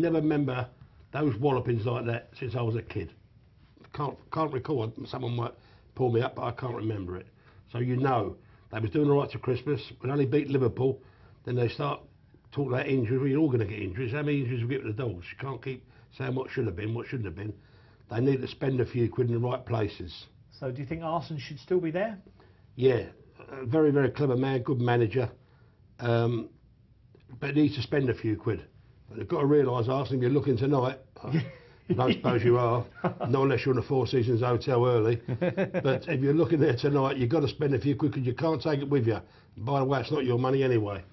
never remember those wallopings like that since I was a kid. Can't recall. Someone might pull me up, but I can't remember it. So you know, they was doing all right to Christmas. When they only beat Liverpool, then they start talking about injuries. Well, you're all going to get injuries. How many injuries we get with the dogs? You can't keep saying what should have been, what shouldn't have been. They need to spend a few quid in the right places. So do you think Arsene should still be there? Yeah, a very, very clever man, good manager. But needs to spend a few quid. But they've got to realise, Arsene, if you're looking tonight, I don't suppose you are, not unless you're in a Four Seasons hotel early. But if you're looking there tonight, you've got to spend a few quid because you can't take it with you. By the way, it's not your money anyway.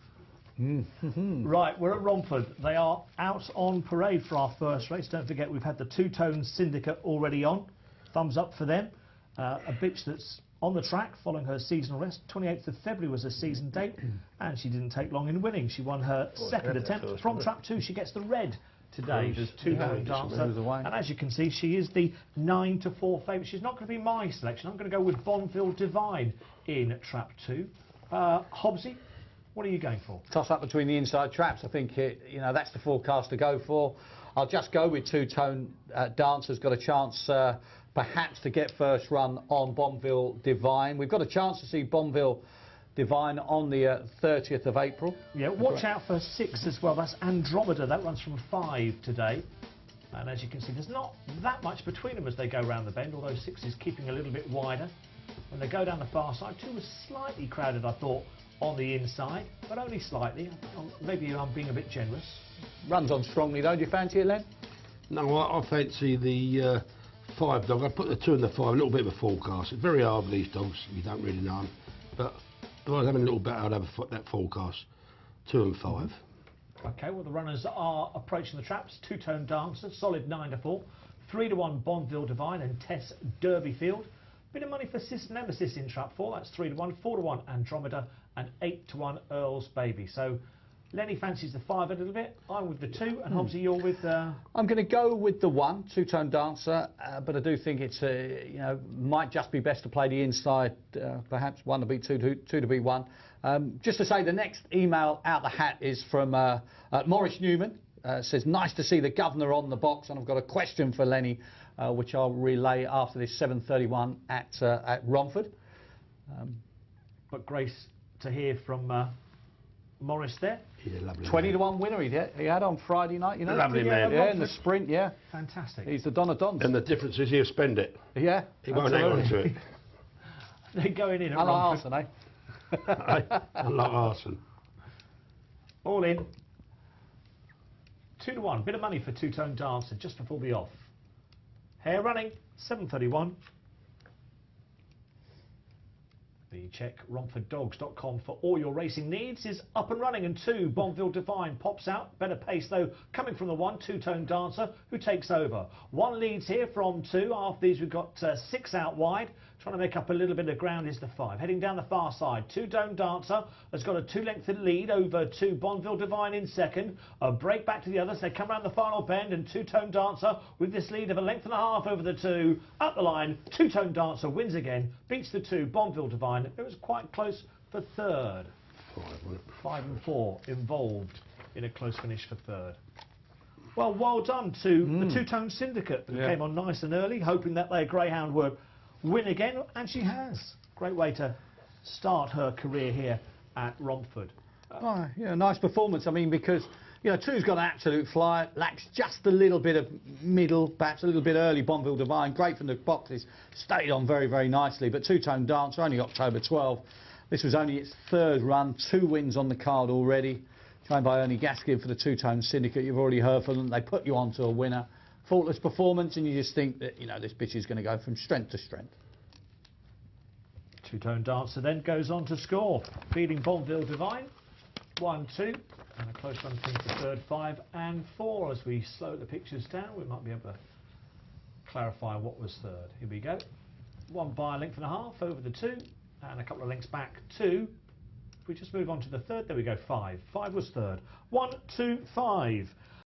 Right, we're at Romford. They are out on parade for our first race. Don't forget, we've had the Two-Tone Syndicate already on. Thumbs up for them. A bitch that's on the track following her seasonal rest. 28th of February was her season date, and she didn't take long in winning. She won her second attempt from Trap 2. She gets the red today, as Two-Tone Dancer. And as you can see, she is the 9-4 favourite. She's not going to be my selection. I'm going to go with Bonville Divine in Trap 2. Hobbsy, what are you going for? Toss up between the inside traps. I think that's the forecast to go for. I'll just go with Two-Tone Dancer's got a chance perhaps to get first run on Bonville Divine. We've got a chance to see Bonville Divine on the 30th of April. Yeah, watch out for 6 as well. That's Andromeda. That runs from 5 today. And as you can see, there's not that much between them as they go round the bend, although 6 is keeping a little bit wider. When they go down the far side, 2 was slightly crowded, I thought, on the inside, but only slightly. Maybe I'm being a bit generous. Runs on strongly, though. Do you fancy it, Len? No, I fancy the 5 dog. I put the 2 and the 5, a little bit of a forecast. It's very hard with these dogs, you don't really know them. But if I was having a little bet, I'd have that forecast. 2 and 5. Okay, well, the runners are approaching the traps. Two-Tone Dancer, solid 9-4. 3-1 Bonville Divine and Tess Derbyfield. Bit of money for Sis Nemesis in Trap 4. That's 3-1. 4-1 Andromeda and 8-1 Earl's Baby. So Lenny fancies the 5 a little bit. I'm with the 2, and Hobbsy, you're with. I'm going to go with the 1, Two-Tone Dancer, but I do think it's might just be best to play the inside. Perhaps 1 to beat 2, 2 to beat 1. Just to say, the next email out the hat is from Morris Newman. Says, nice to see the governor on the box, and I've got a question for Lenny, which I'll relay after this 7:31 at Romford. But Grace to hear from Morris there. Yeah, lovely 20-1 winner he had on Friday night, you know. Lovely man. Yeah, in the sprint, yeah. Fantastic. He's the Don of Dons. And the difference is he'll spend it. Yeah. He won't hang on to it. They're going in at Romford. Arsene, I like Arsene. All in. 2-1. Bit of money for Two-Tone Dancer just before the off. Hair running. 7:31. The check romforddogs.com for all your racing needs is up and running, and 2 Bonville Divine pops out. Better pace though coming from the 1 Two-Tone Dancer, who takes over. 1 leads here from 2. After these we've got 6 out wide. Trying to make up a little bit of ground is the 5. Heading down the far side, Two-Tone Dancer has got a 2-length lead over 2 Bonville Divine in second. A break back to the others. They come around the final bend, and Two-Tone Dancer with this lead of a length and a half over the 2. Up the line, Two-Tone Dancer wins again, beats the 2 Bonville Divine. It was quite close for third. 5 and 4 involved in a close finish for third. Well done to the Two-Tone Syndicate that came on nice and early, hoping that their greyhound would win again, and she has. Great way to start her career here at Romford. Yeah, nice performance. I mean, because 2's got an absolute flyer, lacks just a little bit of middle, perhaps a little bit early. Bonville Divine, great from the boxes, stayed on very, very nicely. But Two-Tone Dancer, only October 12. This was only its 3rd run, 2 wins on the card already. Trained by Ernie Gaskin for the Two-Tone Syndicate. You've already heard from them. They put you on to a winner. Faultless performance, and you just think that this bitch is going to go from strength to strength. Two-Tone Dancer then goes on to score, beating Bonville Divine 1-2, and a close run thing for third, 5 and 4. As we slow the pictures down, we might be able to clarify what was third. Here we go. 1 by a length and a half over the 2, and a couple of lengths back 2. If we just move on to the third, there we go. 5. 5 was third. 1, 2, 5.